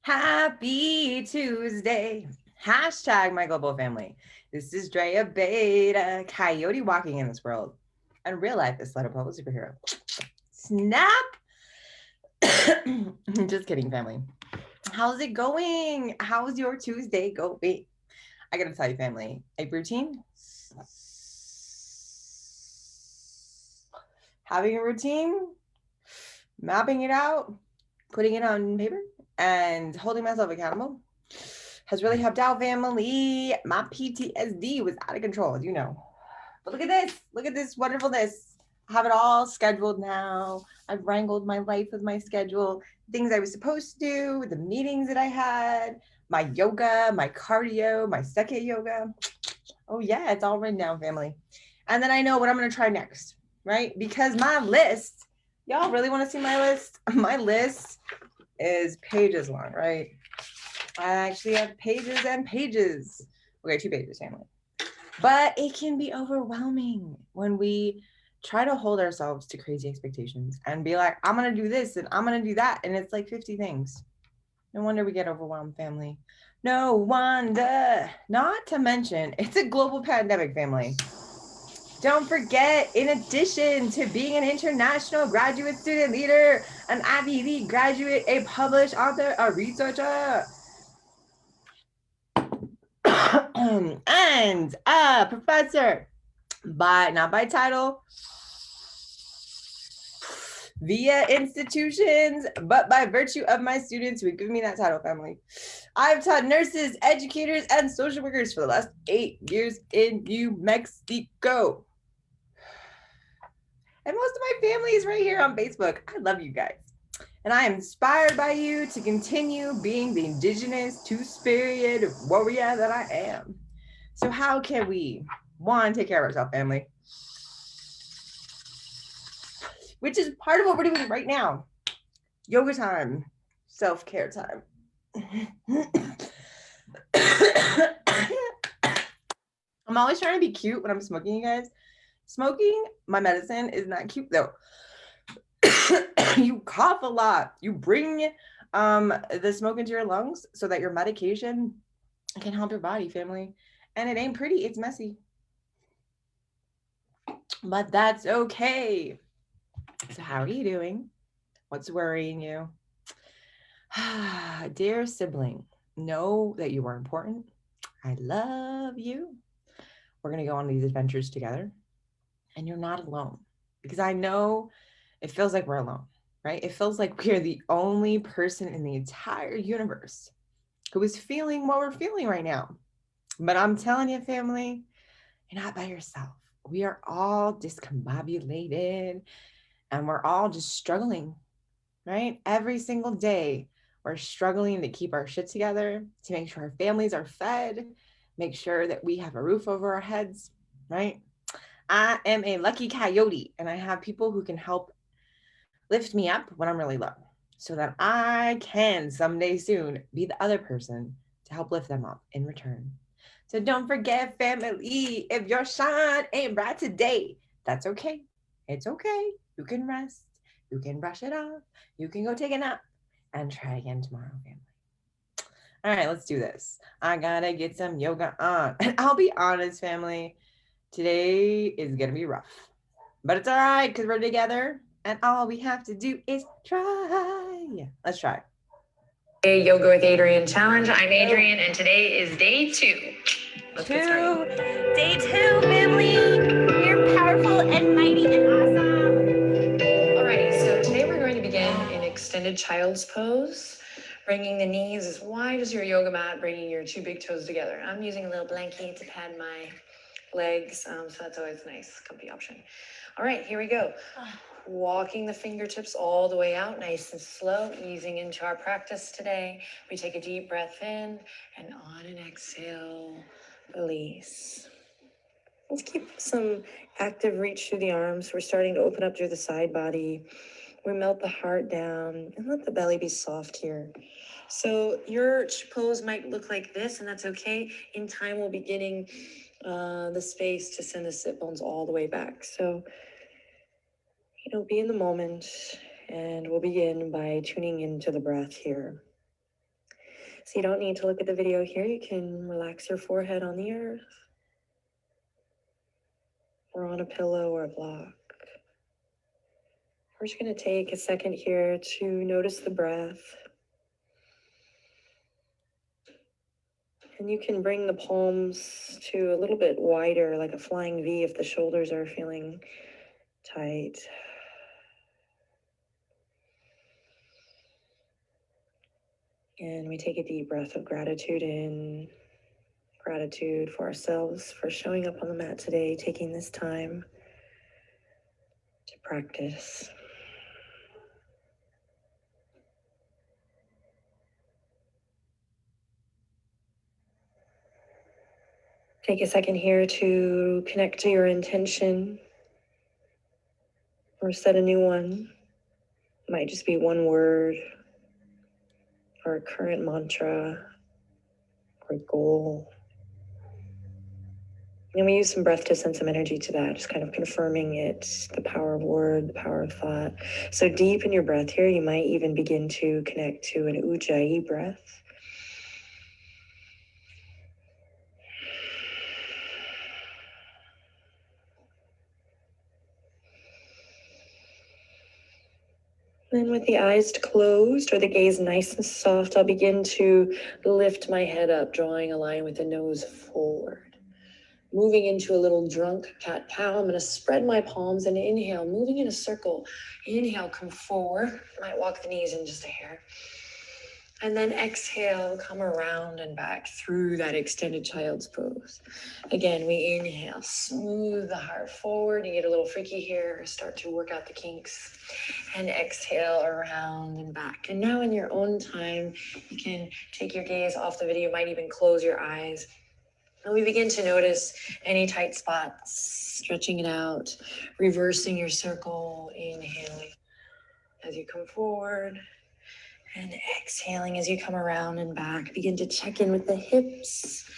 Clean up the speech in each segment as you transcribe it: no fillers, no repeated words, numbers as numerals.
Happy Tuesday. Hashtag my global family. This is Drea Beta, coyote walking in this world. And real life is Slutapole superhero. Snap. Just kidding, family. How's it going? How's your Tuesday going? I gotta tell you, family, a routine. Having a routine, mapping it out, putting it on paper, and holding myself accountable has really helped out, family. My PTSD was out of control, as you know. But look at this wonderfulness. I have it all scheduled now. I've wrangled my life with my schedule, things I was supposed to do, the meetings that I had, my yoga, my cardio, my second yoga. Oh yeah, it's all written down, family. And then I know what I'm gonna try next, right? Because my list, y'all really wanna see my list? My list is pages long, right? I actually have pages and pages. Okay, 2 pages, family. But it can be overwhelming when we try to hold ourselves to crazy expectations and be like, I'm going to do this and I'm going to do that. And it's like 50 things. No wonder we get overwhelmed, family. No wonder. Not to mention, it's a global pandemic, family. Don't forget, in addition to being an international graduate student leader, an Ivy League graduate, a published author, a researcher, and a professor, but not by title, via institutions, but by virtue of my students who have given me that title, family. I've taught nurses, educators, and social workers for the last 8 years in New Mexico. And most of my family is right here on Facebook. I love you guys. And I am inspired by you to continue being the indigenous, two-spirited warrior that I am. So how can we, one, take care of ourselves, family? Which is part of what we're doing right now. Yoga time, self-care time. I'm always trying to be cute when I'm smoking, you guys. Smoking, my medicine, is not cute though. You cough a lot. You bring the smoke into your lungs so that your medication can help your body, family. And it ain't pretty, it's messy. But that's okay. So how are you doing? What's worrying you? Dear sibling, know that you are important. I love you. We're going to go on these adventures together. And you're not alone. Because I know it feels like we're alone, right? It feels like we're the only person in the entire universe who is feeling what we're feeling right now. But I'm telling you, family, you're not by yourself. We are all discombobulated and we're all just struggling, right? Every single day, we're struggling to keep our shit together, to make sure our families are fed, make sure that we have a roof over our heads, right? I am a lucky coyote and I have people who can help lift me up when I'm really low so that I can someday soon be the other person to help lift them up in return. So don't forget, family, if your shine ain't bright today, that's okay. It's okay. You can rest. You can brush it off. You can go take a nap and try again tomorrow, family. All right, let's do this. I gotta get some yoga on. And I'll be honest, family, today is gonna be rough. But it's all right because we're together and all we have to do is try. Let's try. A Yoga with Adriene challenge. I'm Adriene, and today is day 2. Let's get started. Day 2, family. You're powerful and mighty and awesome. Alrighty, so today we're going to begin in extended child's pose, bringing the knees as wide as your yoga mat, bringing your 2 big toes together. I'm using a little blanket to pad my legs, so that's always a nice, comfy option. All right, here we go. Walking the fingertips all the way out, nice and slow, easing into our practice today. We take a deep breath in, and on an exhale, release. Let's keep some active reach through the arms. We're starting to open up through the side body. We melt the heart down and let the belly be soft here. So your pose might look like this, and that's okay. In time, we'll be getting the space to send the sit bones all the way back. So, be in the moment, and we'll begin by tuning into the breath here. So you don't need to look at the video here. You can relax your forehead on the earth or on a pillow or a block. We're just going to take a second here to notice the breath. And you can bring the palms to a little bit wider, like a flying V if the shoulders are feeling tight. And we take a deep breath of gratitude in. Gratitude for ourselves for showing up on the mat today, taking this time to practice. Take a second here to connect to your intention or set a new one. It might just be one word or a current mantra or goal. And we use some breath to send some energy to that, just kind of confirming it, the power of word, the power of thought. So deep in your breath here, you might even begin to connect to an ujjayi breath. Then with the eyes closed or the gaze nice and soft, I'll begin to lift my head up, drawing a line with the nose forward. Moving into a little drunk cat-cow, I'm going to spread my palms and inhale, moving in a circle. Inhale, come forward. Might walk the knees in just a hair. And then exhale, come around and back through that extended child's pose. Again, we inhale, smooth the heart forward. You get a little freaky here, start to work out the kinks. And exhale around and back. And now in your own time, you can take your gaze off the video, you might even close your eyes. And we begin to notice any tight spots, stretching it out, reversing your circle, inhaling as you come forward. And exhaling as you come around and back. Begin to check in with the hips,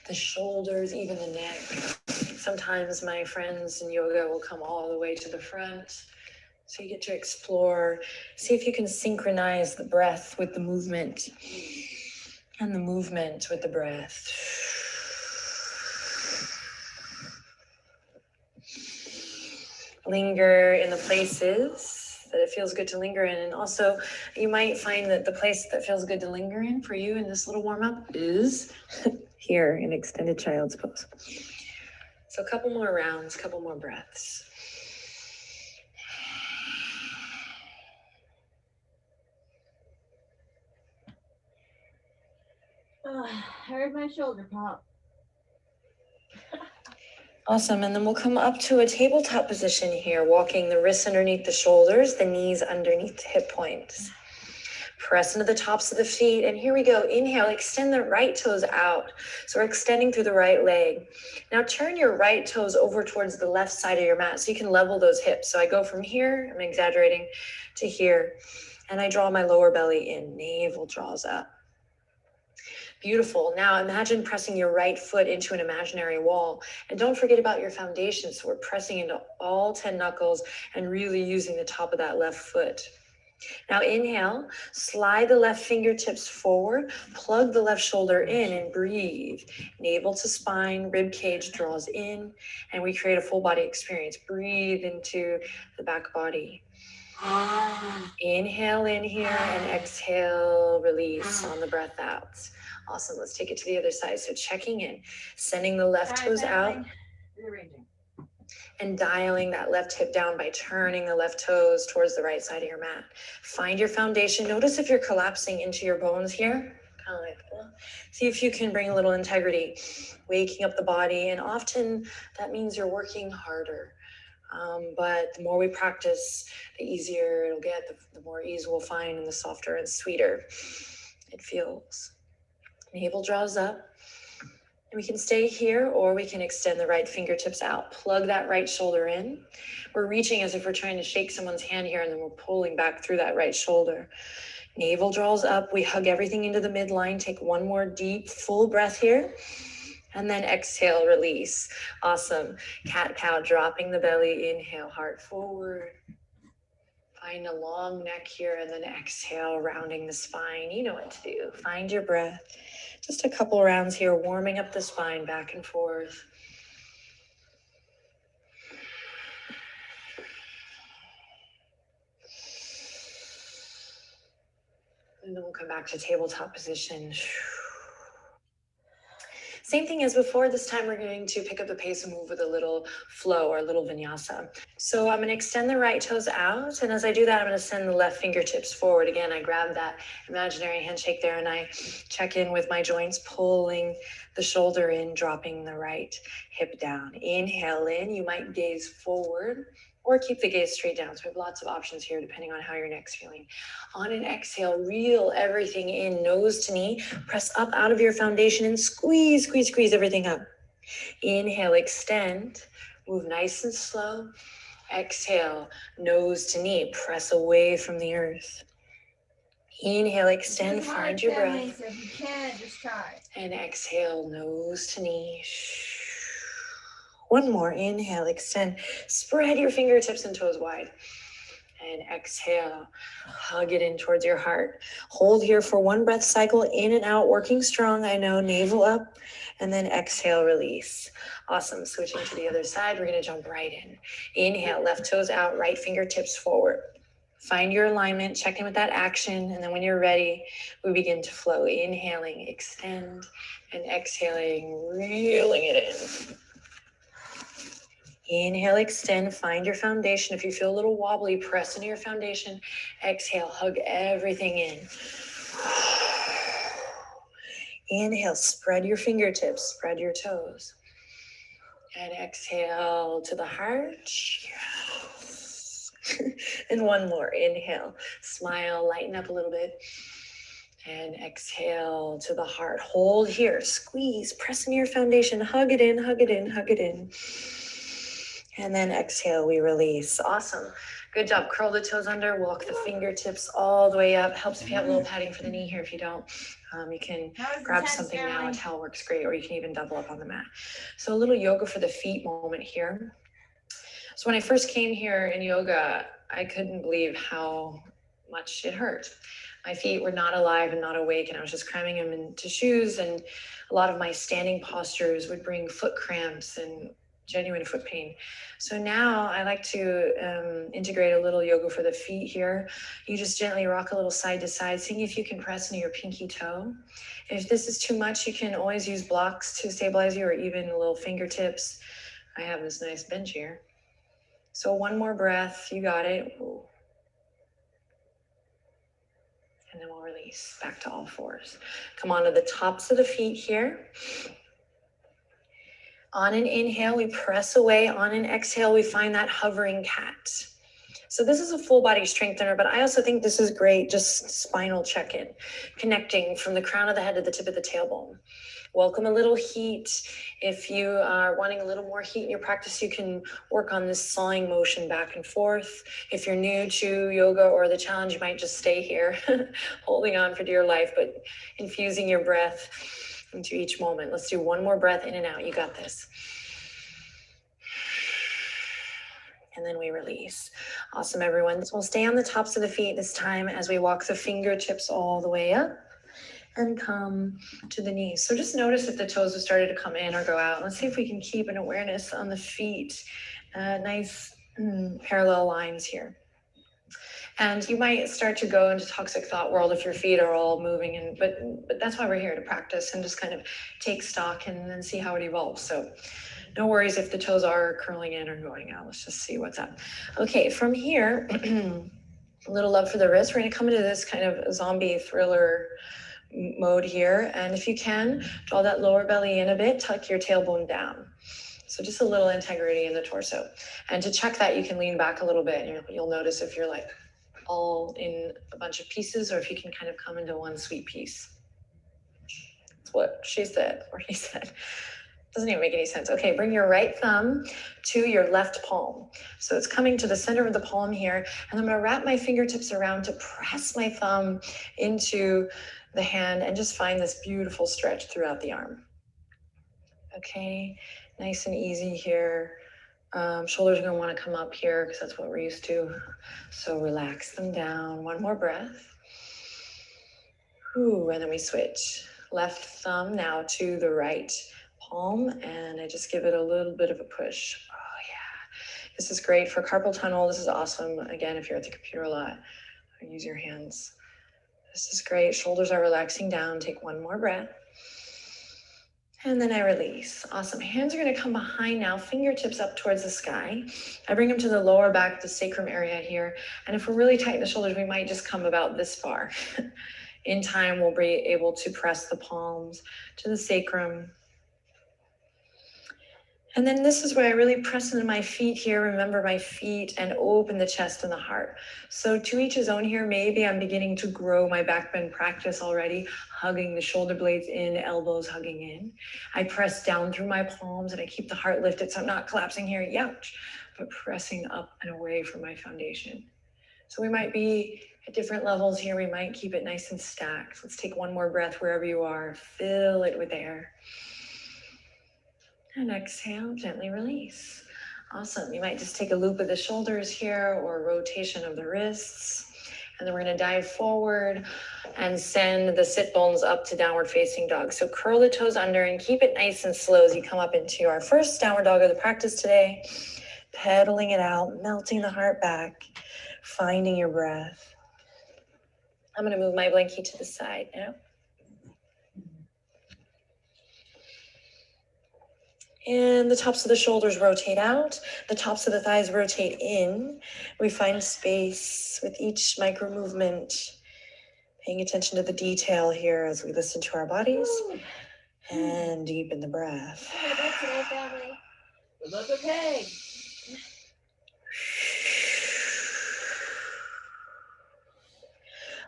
the shoulders, even the neck. Sometimes my friends in yoga will come all the way to the front. So you get to explore, see if you can synchronize the breath with the movement and the movement with the breath. Linger in the places that it feels good to linger in. And also, you might find that the place that feels good to linger in for you in this little warm-up is here in extended child's pose. So a couple more rounds, a couple more breaths. I heard my shoulder pop. Awesome, and then we'll come up to a tabletop position here, walking the wrists underneath the shoulders, the knees underneath the hip points. Press into the tops of the feet, and here we go. Inhale, extend the right toes out. So we're extending through the right leg. Now turn your right toes over towards the left side of your mat so you can level those hips. So I go from here, I'm exaggerating, to here, and I draw my lower belly in. Navel draws up. Beautiful. Now imagine pressing your right foot into an imaginary wall. And don't forget about your foundation. So we're pressing into all 10 knuckles and really using the top of that left foot. Now inhale, slide the left fingertips forward, plug the left shoulder in and breathe. Navel to spine, rib cage draws in, and we create a full body experience. Breathe into the back body. Inhale in here and exhale, release on the breath out. Awesome, let's take it to the other side. So checking in, sending the left toes out. Rearranging. And dialing that left hip down by turning the left toes towards the right side of your mat. Find your foundation. Notice if you're collapsing into your bones here. Kind of like that. See if you can bring a little integrity, waking up the body. And often that means you're working harder. But the more we practice, the easier it'll get, the more ease we'll find, and the softer and sweeter it feels. Navel draws up. We can stay here, or we can extend the right fingertips out. Plug that right shoulder in. We're reaching as if we're trying to shake someone's hand here, and then we're pulling back through that right shoulder. Navel draws up. We hug everything into the midline. Take one more deep, full breath here. And then exhale, release. Awesome. Cat-cow, dropping the belly. Inhale, heart forward. Find a long neck here, and then exhale, rounding the spine. You know what to do. Find your breath. Just a couple rounds here, warming up the spine back and forth. And then we'll come back to tabletop position. Same thing as before. This time we're going to pick up the pace and move with a little flow or a little vinyasa. So I'm going to extend the right toes out. And as I do that, I'm going to send the left fingertips forward. Again, I grab that imaginary handshake there and I check in with my joints, pulling the shoulder in, dropping the right hip down. Inhale in. You might gaze forward or keep the gaze straight down. So we have lots of options here depending on how your neck's feeling. On an exhale, reel everything in, nose to knee. Press up out of your foundation and squeeze, squeeze, squeeze everything up. Inhale, extend. Move nice and slow. Exhale, nose to knee. Press away from the earth. Inhale, extend, find your breath. If you can, just try. And exhale, nose to knee. One more. Inhale, extend. Spread your fingertips and toes wide. And exhale, hug it in towards your heart. Hold here for one breath cycle, in and out, working strong. I know, navel up, and then exhale, release. Awesome. Switching to the other side, we're going to jump right in. Inhale, left toes out, right fingertips forward. Find your alignment, check in with that action, and then when you're ready, we begin to flow. Inhaling, extend, and exhaling, reeling it in. Inhale, extend, find your foundation. If you feel a little wobbly, press into your foundation. Exhale, hug everything in. Inhale, spread your fingertips, spread your toes. And exhale to the heart. Yes. And one more. Inhale, smile, lighten up a little bit. And exhale to the heart. Hold here, squeeze, press into your foundation. Hug it in, hug it in, hug it in. And then exhale, we release. Awesome. Good job. Curl the toes under, walk the fingertips all the way up. Helps if you have a little padding for the knee here. If you don't, you can grab something now. A towel works great, or you can even double up on the mat. So a little yoga for the feet moment here. So when I first came here in yoga, I couldn't believe how much it hurt. My feet were not alive and not awake, and I was just cramming them into shoes, and a lot of my standing postures would bring foot cramps and genuine foot pain. So now I like to integrate a little yoga for the feet here. You just gently rock a little side to side, seeing if you can press into your pinky toe. If this is too much, you can always use blocks to stabilize you, or even little fingertips. I have this nice bench here. So one more breath, you got it. Ooh. And then we'll release back to all fours. Come on to the tops of the feet here. On an inhale, we press away. On an exhale, we find that hovering cat. So this is a full body strengthener, but I also think this is great, just spinal check-in, connecting from the crown of the head to the tip of the tailbone. Welcome a little heat. If you are wanting a little more heat in your practice, you can work on this sawing motion back and forth. If you're new to yoga or the challenge, you might just stay here, holding on for dear life, but infusing your breath into each moment. Let's do one more breath in and out. You got this. And then we release. Awesome, everyone. So we'll stay on the tops of the feet this time as we walk the fingertips all the way up and come to the knees. So just notice if the toes have started to come in or go out. Let's see if we can keep an awareness on the feet. Nice parallel lines here. And you might start to go into toxic thought world if your feet are all moving, but that's why we're here, to practice and just kind of take stock and then see how it evolves. So no worries if the toes are curling in or going out. Let's just see what's up. Okay, from here, a little love for the wrist. We're going to come into this kind of zombie thriller mode here. And if you can, draw that lower belly in a bit, tuck your tailbone down. So just a little integrity in the torso. And to check that, you can lean back a little bit. And you'll notice if you're like all in a bunch of pieces, or if you can kind of come into one sweet piece. That's what she said, or he said. Doesn't even make any sense. Okay, bring your right thumb to your left palm. So it's coming to the center of the palm here. And I'm going to wrap my fingertips around to press my thumb into the hand and just find this beautiful stretch throughout the arm. Okay, nice and easy here. Shoulders are going to want to come up here because that's what we're used to. So relax them down. One more breath. Ooh, and then we switch. Left thumb now to the right palm, and I just give it a little bit of a push. Oh, yeah. This is great for carpal tunnel. This is awesome. Again, if you're at the computer a lot, use your hands. This is great. Shoulders are relaxing down. Take one more breath. And then I release. Awesome. Hands are going to come behind now, fingertips up towards the sky. I bring them to the lower back, the sacrum area here. And if we're really tight in the shoulders, we might just come about this far. In time, we'll be able to press the palms to the sacrum. And then this is where I really press into my feet here. Remember my feet and open the chest and the heart. So to each his own here, maybe I'm beginning to grow my back bend practice already, hugging the shoulder blades in, elbows hugging in. I press down through my palms and I keep the heart lifted so I'm not collapsing here, youch, but pressing up and away from my foundation. So we might be at different levels here. We might keep it nice and stacked. Let's take one more breath wherever you are. Fill it with air. And exhale, gently release. Awesome. You might just take a loop of the shoulders here or a rotation of the wrists. And then we're going to dive forward and send the sit bones up to downward facing dog. So curl the toes under and keep it nice and slow as you come up into our first downward dog of the practice today. Pedaling it out, melting the heart back, finding your breath. I'm going to move my blankie to the side now. And the tops of the shoulders rotate out. The tops of the thighs rotate in. We find space with each micro movement, paying attention to the detail here as we listen to our bodies and deepen the breath. We look okay.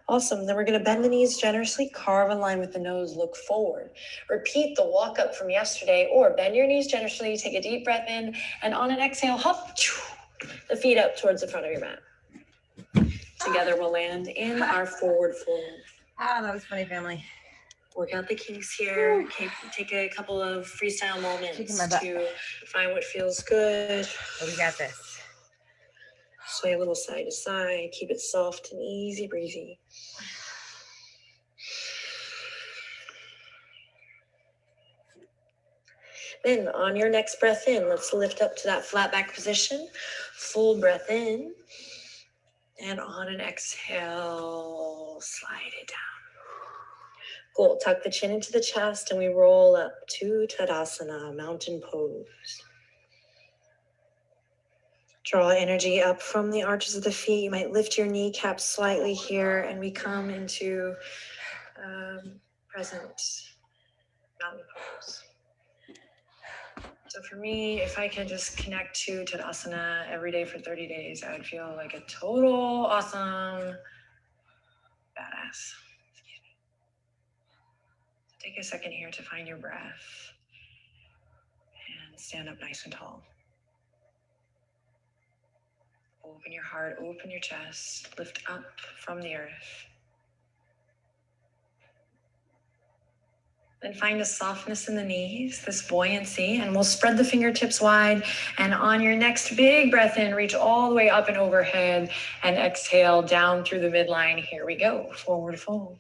Awesome. Then we're going to bend the knees generously, carve a line with the nose, look forward. Repeat the walk up from yesterday, or bend your knees generously, take a deep breath in, and on an exhale, hop the feet up towards the front of your mat. Together we'll land in our forward fold. Ah, that was funny, family. Work out the kinks here. Okay, take a couple of freestyle moments to find what feels good. Oh, we got this. Sway a little side to side. Keep it soft and easy breezy. Then on your next breath in, let's lift up to that flat back position. Full breath in. And on an exhale, slide it down. Cool. Tuck the chin into the chest and we roll up to Tadasana, mountain pose. Draw energy up from the arches of the feet. You might lift your kneecaps slightly here and we come into present mountain pose. So for me, if I could just connect to Tadasana every day for 30 days, I would feel like a total awesome badass. Excuse me. So take a second here to find your breath and stand up nice and tall. Open your heart, open your chest, lift up from the earth. Then find a softness in the knees, this buoyancy, and we'll spread the fingertips wide. And on your next big breath in, reach all the way up and overhead and exhale down through the midline. Here we go, forward fold.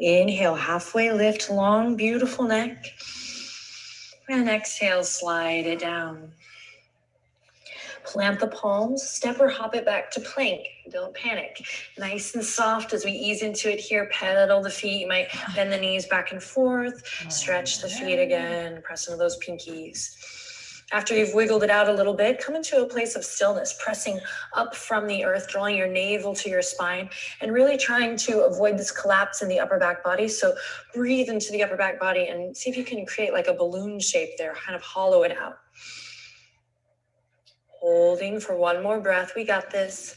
Inhale, halfway lift, long, beautiful neck. And exhale, slide it down. Plant the palms, step or hop it back to plank. Don't panic. Nice and soft as we ease into it here. Pedal the feet. You might bend the knees back and forth. Stretch the feet again. Press into those pinkies. After you've wiggled it out a little bit, come into a place of stillness, pressing up from the earth, drawing your navel to your spine, and really trying to avoid this collapse in the upper back body. So breathe into the upper back body and see if you can create like a balloon shape there, kind of hollow it out. Holding for one more breath. We got this.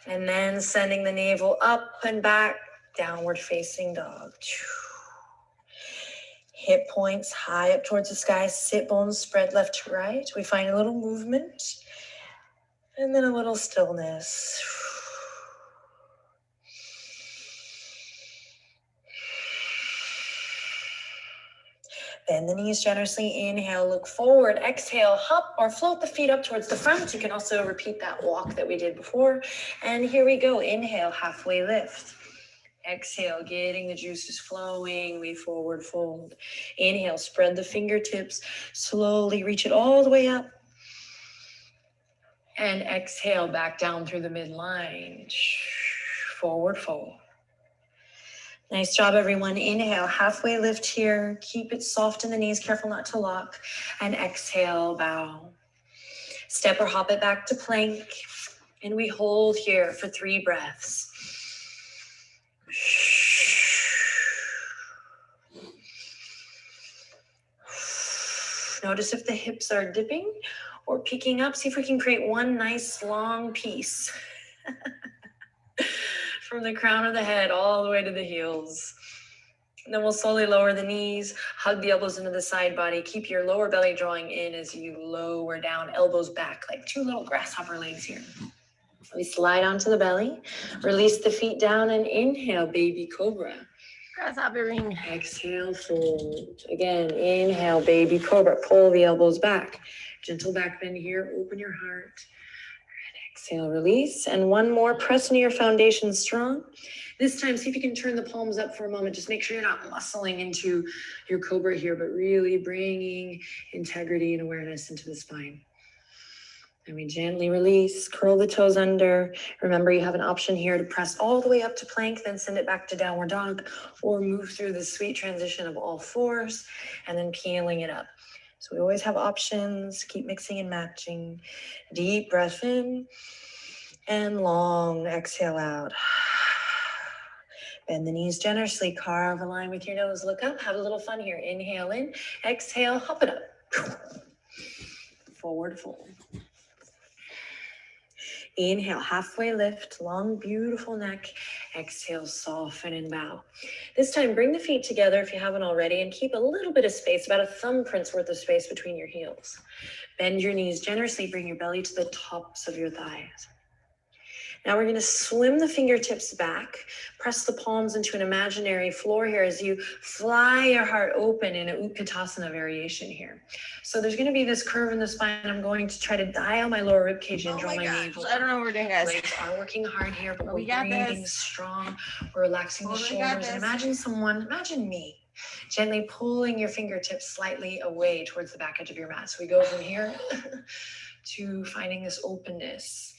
And then sending the navel up and back, downward facing dog. Hip points high up towards the sky, sit bones spread left to right. We find a little movement and then a little stillness. Bend the knees generously. Inhale, look forward. Exhale, hop or float the feet up towards the front. You can also repeat that walk that we did before. And here we go. Inhale, halfway lift. Exhale, getting the juices flowing. We forward fold. Inhale, spread the fingertips. Slowly reach it all the way up. And exhale, back down through the midline. Forward fold. Nice job, everyone. Inhale, halfway lift here. Keep it soft in the knees, careful not to lock. And exhale, bow. Step or hop it back to plank. And we hold here for 3 breaths. Notice if the hips are dipping or peeking up. See if we can create one nice long piece. From the crown of the head all the way to the heels. And then we'll slowly lower the knees, hug the elbows into the side body. Keep your lower belly drawing in as you lower down, elbows back, like 2 little grasshopper legs here. We slide onto the belly, release the feet down and inhale, baby cobra. Grasshopper ring. Exhale, fold. Again, inhale, baby cobra. Pull the elbows back. Gentle back bend here, open your heart. Exhale, release. And one more, press into your foundation strong. This time, see if you can turn the palms up for a moment. Just make sure you're not muscling into your cobra here, but really bringing integrity and awareness into the spine. And we gently release, curl the toes under. Remember, you have an option here to press all the way up to plank, then send it back to downward dog, or move through the sweet transition of all 4s, and then peeling it up. So we always have options. Keep mixing and matching. Deep breath in and long exhale out. Bend the knees generously. Carve a line with your nose. Look up. Have a little fun here. Inhale in. Exhale. Hop it up. Forward fold. Inhale, halfway lift, long, beautiful neck. Exhale, soften and bow. This time, bring the feet together if you haven't already and keep a little bit of space, about a thumbprint's worth of space between your heels. Bend your knees generously, bring your belly to the tops of your thighs. Now we're going to swim the fingertips back, press the palms into an imaginary floor here as you fly your heart open in a Utkatasana variation here. So there's going to be this curve in the spine. I'm going to try to dial my lower rib cage and draw my navel. I don't know what we're doing, guys. Legs are working hard here, but we're got breathing this. strong. We're relaxing the shoulders. And imagine me, gently pulling your fingertips slightly away towards the back edge of your mat. So we go from here to finding this openness.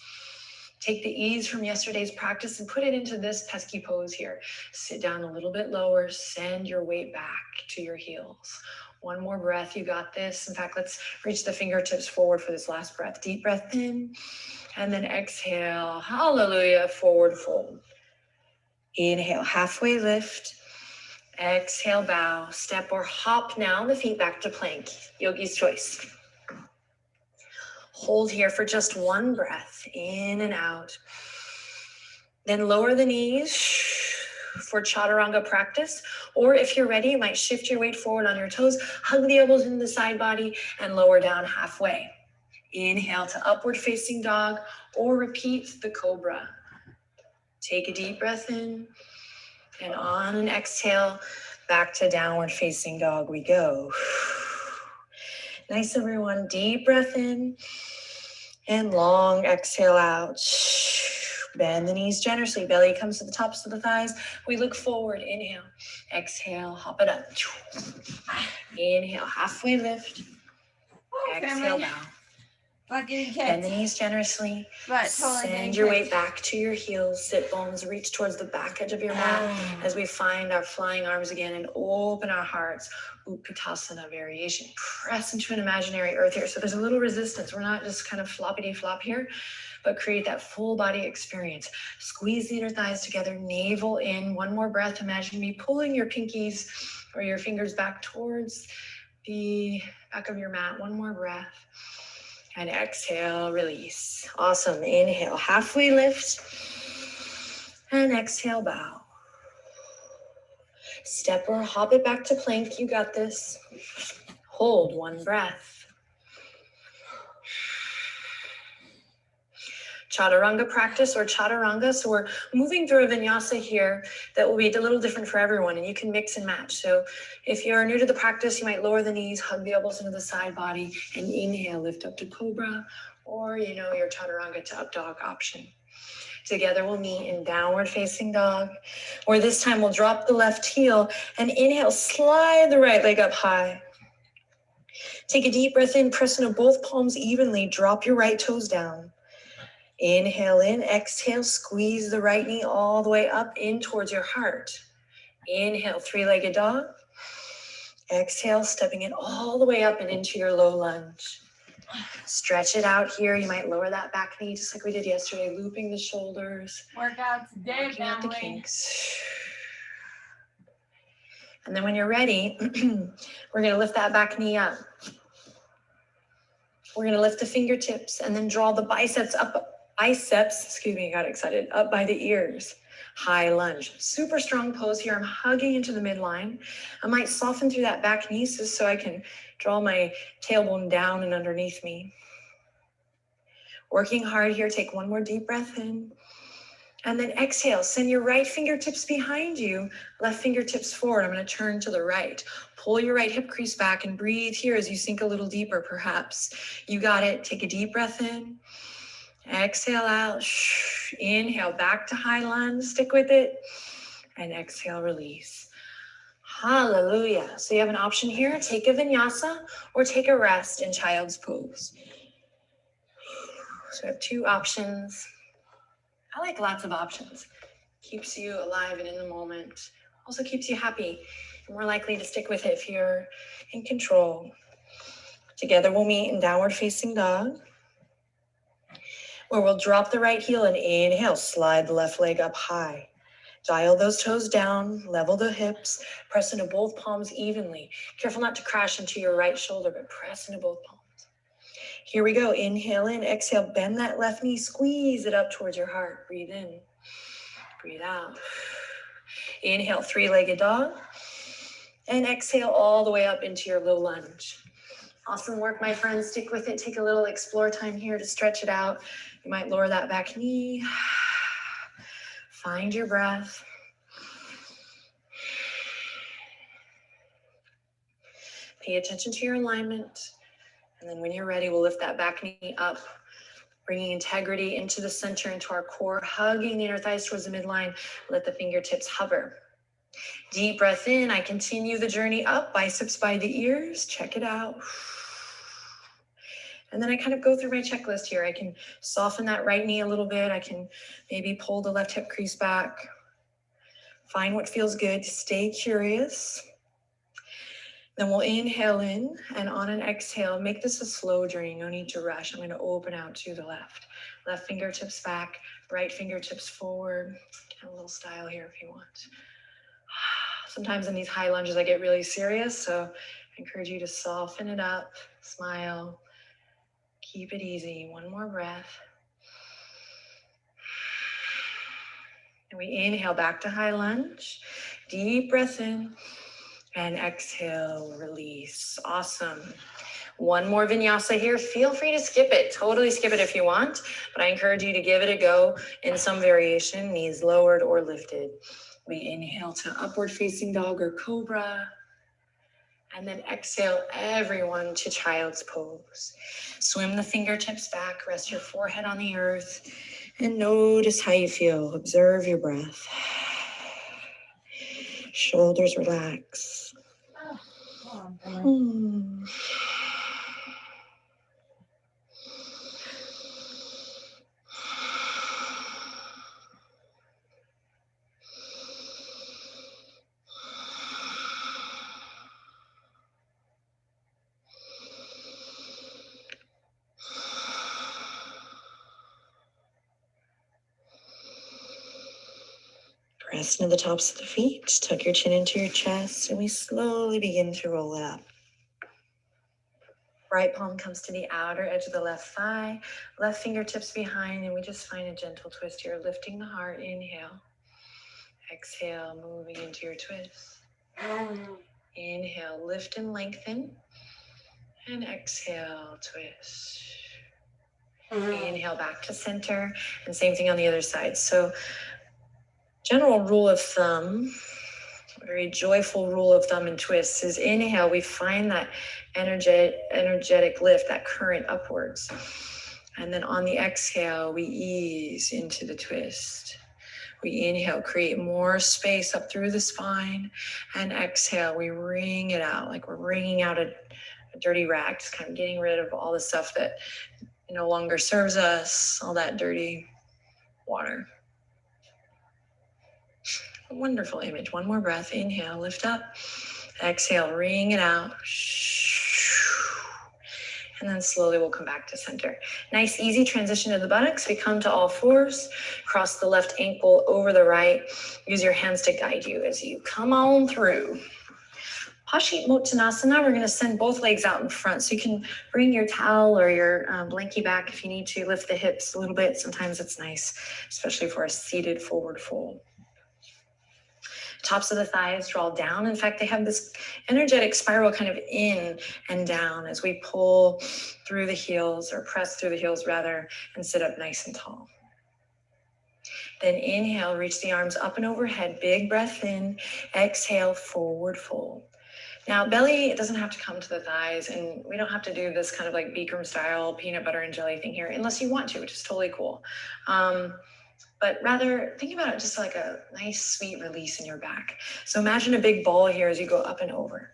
Take the ease from yesterday's practice and put it into this pesky pose here. Sit down a little bit lower, send your weight back to your heels. One more breath, you got this. In fact, let's reach the fingertips forward for this last breath. Deep breath in, and then exhale, hallelujah, forward fold. Inhale, halfway lift. Exhale, bow, step or hop now, the feet back to plank. Yogi's choice. Hold here for just one breath, in and out. Then lower the knees for chaturanga practice. Or if you're ready, you might shift your weight forward on your toes, hug the elbows into the side body, and lower down halfway. Inhale to upward facing dog, or repeat the cobra. Take a deep breath in, and on an exhale, back to downward facing dog we go. Nice, everyone. Deep breath in. And long exhale out. Bend the knees generously. Belly comes to the tops of the thighs. We look forward. Inhale. Exhale. Hop it up. Inhale. Halfway lift. Exhale. Bow. Bend the knees generously. Send your weight back to your heels. Sit bones. Reach towards the back edge of your mat as we find our flying arms again and open our hearts. Utkatasana variation. Press into an imaginary earth here. So there's a little resistance. We're not just kind of floppity flop here, but create that full body experience. Squeeze the inner thighs together, navel in. One more breath. Imagine me pulling your pinkies or your fingers back towards the back of your mat. One more breath. And exhale, release. Awesome. Inhale, halfway lift. And exhale, bow. Step or hop it back to plank. You got this. Hold one breath. chaturanga practice or chaturanga. So we're moving through a vinyasa here that will be a little different for everyone, and you can mix and match. So if you're new to the practice, you might lower the knees, hug the elbows into the side body, and inhale, lift up to cobra, or your chaturanga to up dog option. Together we'll meet in downward facing dog, or this time we'll drop the left heel and inhale, slide the right leg up high. Take a deep breath in, press into both palms evenly, drop your right toes down. Inhale in, exhale, squeeze the right knee all the way up in towards your heart. Inhale, three-legged dog. Exhale, stepping it all the way up and into your low lunge. Stretch it out here. You might lower that back knee just like we did yesterday, looping the shoulders. Workout today, working out the kinks. And then when you're ready, we're going to lift that back knee up. We're going to lift the fingertips and then draw the biceps, I got excited, up by the ears. High lunge. Super strong pose here. I'm hugging into the midline. I might soften through that back knee so I can draw my tailbone down and underneath me. Working hard here. Take one more deep breath in. And then exhale. Send your right fingertips behind you, left fingertips forward. I'm going to turn to the right. Pull your right hip crease back and breathe here as you sink a little deeper, perhaps. You got it. Take a deep breath in. Exhale out. Inhale back to high lunge. Stick with it. And exhale, release. Hallelujah. So you have an option here. Take a vinyasa or take a rest in child's pose. So I have two options. I like lots of options. Keeps you alive and in the moment. Also keeps you happy. More likely to stick with it if you're in control. Together we'll meet in downward facing dog, where we'll drop the right heel and inhale, slide the left leg up high. Dial those toes down, level the hips, press into both palms evenly. Careful not to crash into your right shoulder, but press into both palms. Here we go. Inhale in, exhale, bend that left knee, squeeze it up towards your heart. Breathe in, breathe out. Inhale, three-legged dog. And exhale all the way up into your low lunge. Awesome work, my friends. Stick with it. Take a little explore time here to stretch it out. You might lower that back knee. Find your breath. Pay attention to your alignment. And then when you're ready, we'll lift that back knee up, bringing integrity into the center, into our core, hugging the inner thighs towards the midline. Let the fingertips hover. Deep breath in. I continue the journey up, biceps by the ears. Check it out. And then I kind of go through my checklist here. I can soften that right knee a little bit. I can maybe pull the left hip crease back. Find what feels good. Stay curious. Then we'll inhale in, and on an exhale, make this a slow journey. No need to rush. I'm going to open out to the left. Left fingertips back, right fingertips forward. Get a little style here if you want. Sometimes in these high lunges, I get really serious, so I encourage you to soften it up, smile, keep it easy. One more breath. And we inhale back to high lunge. Deep breath in. And exhale, release. Awesome. One more vinyasa here. Feel free to skip it. Totally skip it if you want. But I encourage you to give it a go in some variation. Knees lowered or lifted. We inhale to upward facing dog or cobra. And then exhale, everyone, to child's pose. Swim the fingertips back. Rest your forehead on the earth. And notice how you feel. Observe your breath. Shoulders relax. Press into the tops of the feet, tuck your chin into your chest, and we slowly begin to roll it up. Right palm comes to the outer edge of the left thigh, left fingertips behind, and we just find a gentle twist here, lifting the heart. Inhale. Exhale, moving into your twist. Inhale, lift and lengthen, and exhale, twist. Inhale back to center, and same thing on the other side. So general rule of thumb, a very joyful rule of thumb in twists is inhale, we find that energetic lift, that current upwards. And then on the exhale, we ease into the twist. We inhale, create more space up through the spine, and exhale, we wring it out like we're wringing out a dirty rag, just kind of getting rid of all the stuff that no longer serves us, all that dirty water. A wonderful image. One more breath. Inhale, lift up. Exhale, wring it out. And then slowly we'll come back to center. Nice, easy transition to the buttocks. We come to all fours, cross the left ankle over the right. Use your hands to guide you as you come on through. Paschimottanasana, we're going to send both legs out in front. So you can bring your towel or your blankie back if you need to. Lift the hips a little bit. Sometimes it's nice, especially for a seated forward fold. Tops of the thighs draw down. In fact, they have this energetic spiral kind of in and down as we pull through the heels, or press through the heels rather, and sit up nice and tall. Then inhale, reach the arms up and overhead. Big breath in. Exhale, forward fold. Now, belly, it doesn't have to come to the thighs, and we don't have to do this kind of like Bikram style peanut butter and jelly thing here, unless you want to, which is totally cool. But rather think about it just like a nice, sweet release in your back. So imagine a big ball here as you go up and over.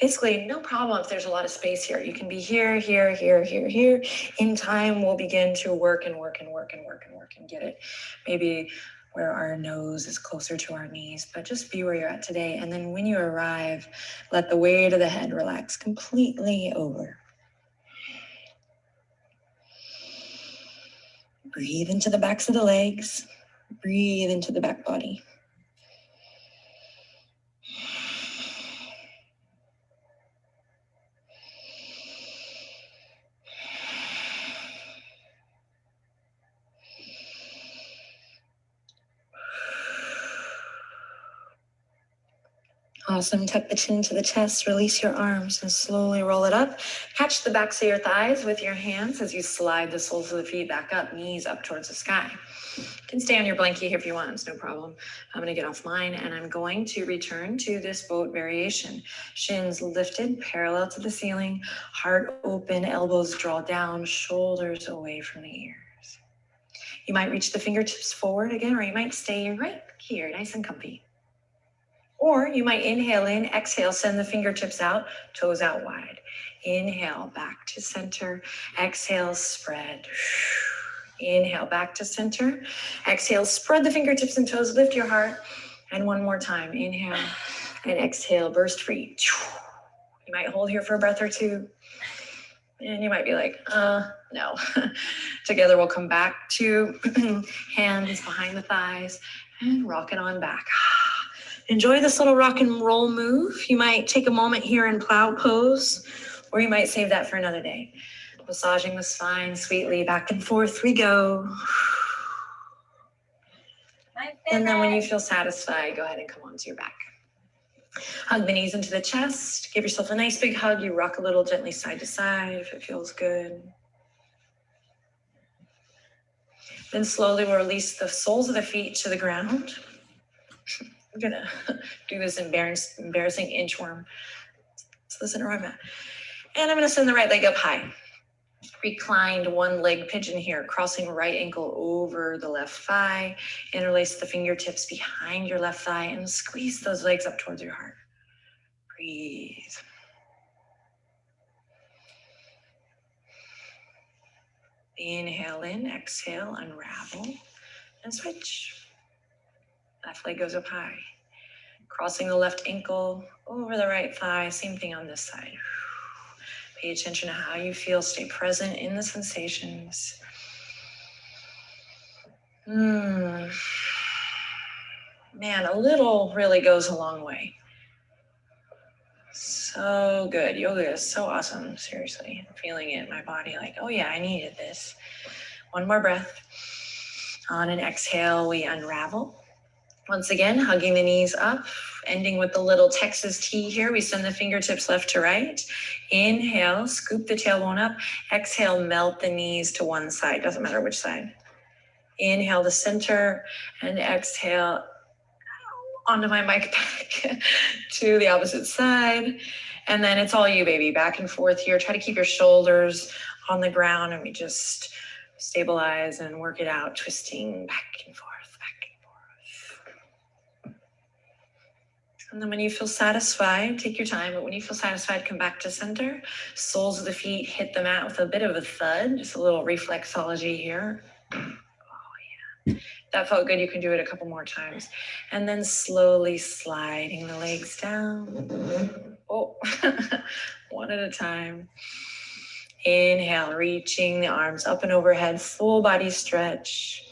Basically, no problem if there's a lot of space here. You can be here, here, here, here, here. In time, we'll begin to work and work and work and work and work and get it. Maybe where our nose is closer to our knees, but just be where you're at today. And then when you arrive, let the weight of the head relax completely over. Breathe into the backs of the legs. Breathe into the back body. Awesome. Tuck the chin to the chest, release your arms and slowly roll it up. Catch the backs of your thighs with your hands as you slide the soles of the feet back up, knees up towards the sky. You can stay on your blankie here if you want, it's no problem. I'm going to get off mine and I'm going to return to this boat variation. Shins lifted, parallel to the ceiling, heart open, elbows draw down, shoulders away from the ears. You might reach the fingertips forward again, or you might stay right here, nice and comfy. Or you might inhale in, exhale, send the fingertips out, toes out wide. Inhale, back to center. Exhale, spread. Inhale, back to center. Exhale, spread the fingertips and toes, lift your heart. And one more time, inhale and exhale, burst free. You might hold here for a breath or two. And you might be like, no. Together we'll come back to hands behind the thighs and rock it on back. Enjoy this little rock and roll move. You might take a moment here in plow pose, or you might save that for another day. Massaging the spine sweetly, back and forth we go. And then when you feel satisfied, go ahead and come onto your back. Hug the knees into the chest. Give yourself a nice big hug. You rock a little gently side to side if it feels good. Then slowly we'll release the soles of the feet to the ground. I'm gonna do this embarrassing inchworm. So listen where I'm at. And I'm gonna send the right leg up high. Reclined one leg pigeon here, crossing right ankle over the left thigh. Interlace the fingertips behind your left thigh and squeeze those legs up towards your heart. Breathe. Inhale in, exhale, unravel, and switch. Left leg goes up high. Crossing the left ankle over the right thigh. Same thing on this side. Pay attention to how you feel. Stay present in the sensations. Man, a little really goes a long way. So good. Yoga is so awesome. Seriously, I'm feeling it in my body like, oh yeah, I needed this. One more breath. On an exhale, we unravel. Once again, hugging the knees up, ending with the little Texas T here. We send the fingertips left to right. Inhale, scoop the tailbone up. Exhale, melt the knees to one side. Doesn't matter which side. Inhale to center and exhale onto my mic back to the opposite side. And then it's all you, baby. Back and forth here. Try to keep your shoulders on the ground and we just stabilize and work it out, twisting back and forth, back and forth. And then when you feel satisfied, take your time, but when you feel satisfied, come back to center. Soles of the feet hit the mat with a bit of a thud, just a little reflexology here. That felt good. You can do it a couple more times. And then slowly sliding the legs down. Oh, one at a time. Inhale, reaching the arms up and overhead, full body stretch.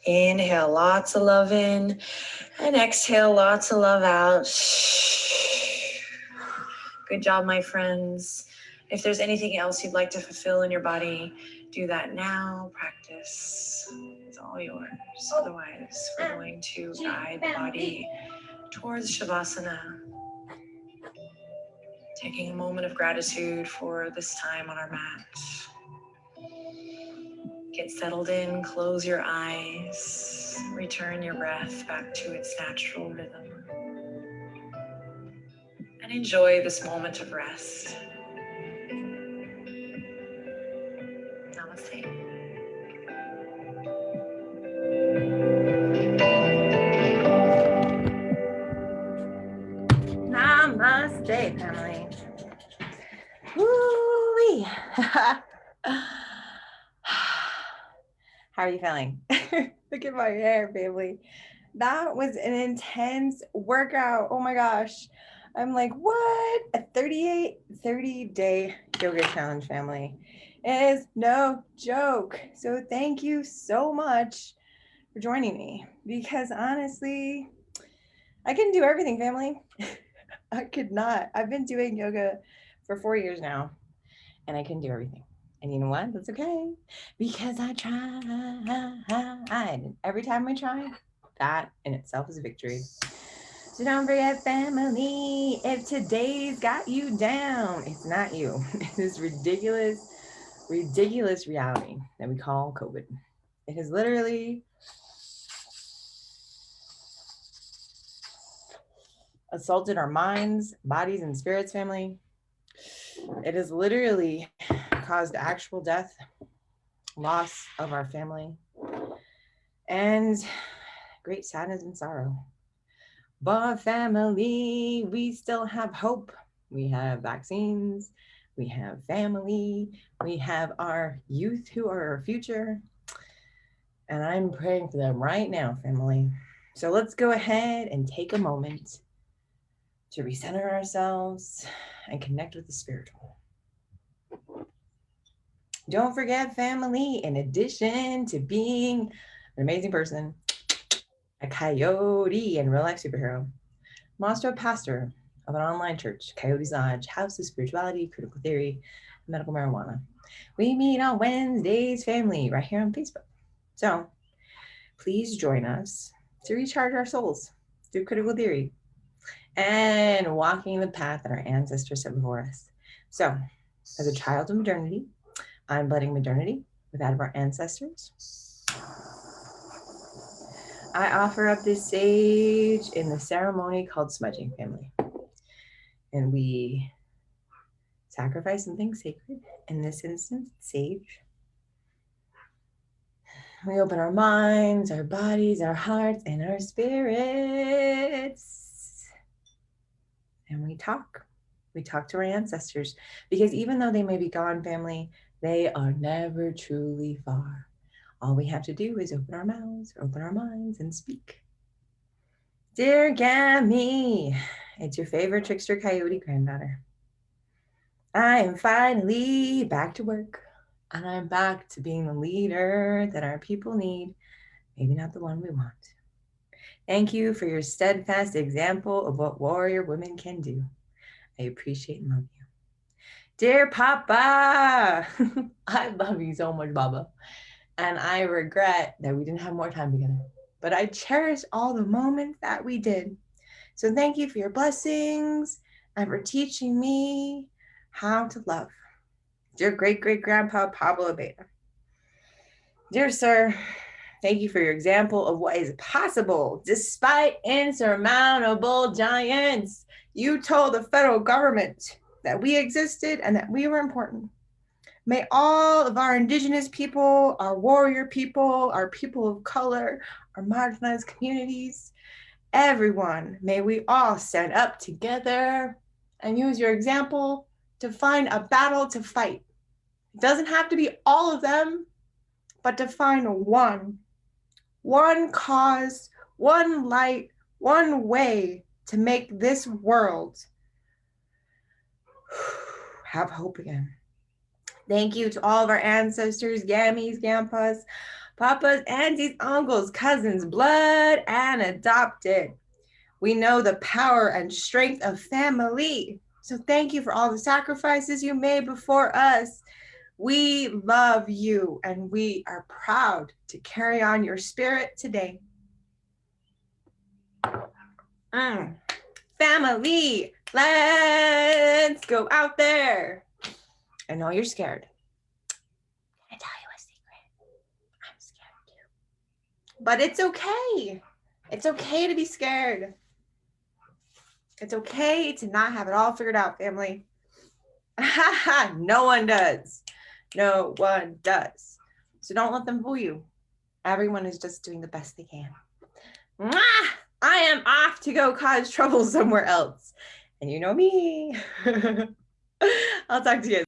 Inhale, lots of love in. And exhale, lots of love out. Good job, my friends. If there's anything else you'd like to fulfill in your body, do that now. Practice. It's all yours. Otherwise, we're going to guide the body towards Shavasana. Taking a moment of gratitude for this time on our mat. Get settled in, close your eyes, return your breath back to its natural rhythm. And enjoy this moment of rest. Namaste. Namaste, family. Woo-wee. How are you feeling? Look at my hair, family. That was an intense workout. Oh my gosh. I'm like, what? A 30-day yoga challenge, family. It is no joke. So thank you so much for joining me, because honestly, I couldn't do everything, family. I could not. I've been doing yoga for 4 years now, and I couldn't do everything. And you know what? That's okay, because I tried. And every time I try, that in itself is a victory. So don't forget, family, if today's got you down, it's not you. It's this ridiculous reality that we call COVID. It has literally assaulted our minds, bodies, and spirits, family. It has literally caused actual death, loss of our family, and great sadness and sorrow. But family, we still have hope. We have vaccines, we have family, we have our youth who are our future. And I'm praying for them right now, family. So let's go ahead and take a moment to recenter ourselves and connect with the spiritual. Don't forget, family, in addition to being an amazing person, a coyote and real life superhero, I'm also a pastor of an online church, Coyote's Lodge, House of Spirituality, Critical Theory, Medical Marijuana. We meet on Wednesdays, family, right here on Facebook. So please join us to recharge our souls through critical theory and walking the path that our ancestors set before us. So, as a child of modernity, I'm blending modernity with that of our ancestors. I offer up this sage in the ceremony called smudging, family. And we sacrifice something sacred, in this instance, sage. We open our minds, our bodies, our hearts, and our spirits. And we talk. We talk to our ancestors, because even though they may be gone, family, they are never truly far. All we have to do is open our mouths, open our minds, and speak. Dear Gammy, it's your favorite trickster coyote granddaughter. I am finally back to work, and I'm back to being the leader that our people need, maybe not the one we want. Thank you for your steadfast example of what warrior women can do. I appreciate and love you. Dear Papa, I love you so much, Baba. And I regret that we didn't have more time together. but I cherish all the moments that we did. So thank you for your blessings and for teaching me how to love. Dear great-great-grandpa Pablo Beta. Dear sir, thank you for your example of what is possible despite insurmountable giants. You told the federal government that we existed and that we were important. May all of our indigenous people, our warrior people, our people of color, our marginalized communities, everyone, may we all stand up together and use your example to find a battle to fight. It doesn't have to be all of them, but to find one cause, one light, one way to make this world have hope again. Thank you to all of our ancestors, gammies, grandpas, papas, aunties, uncles, cousins, blood and adopted. We know the power and strength of family. So thank you for all the sacrifices you made before us. We love you and we are proud to carry on your spirit today. Family, let's go out there. I know you're scared. Can I tell you a secret? I'm scared too. But it's okay. It's okay to be scared. It's okay to not have it all figured out, family. No one does. No one does. So don't let them fool you. Everyone is just doing the best they can. I am off to go cause trouble somewhere else. And you know me. I'll talk to you.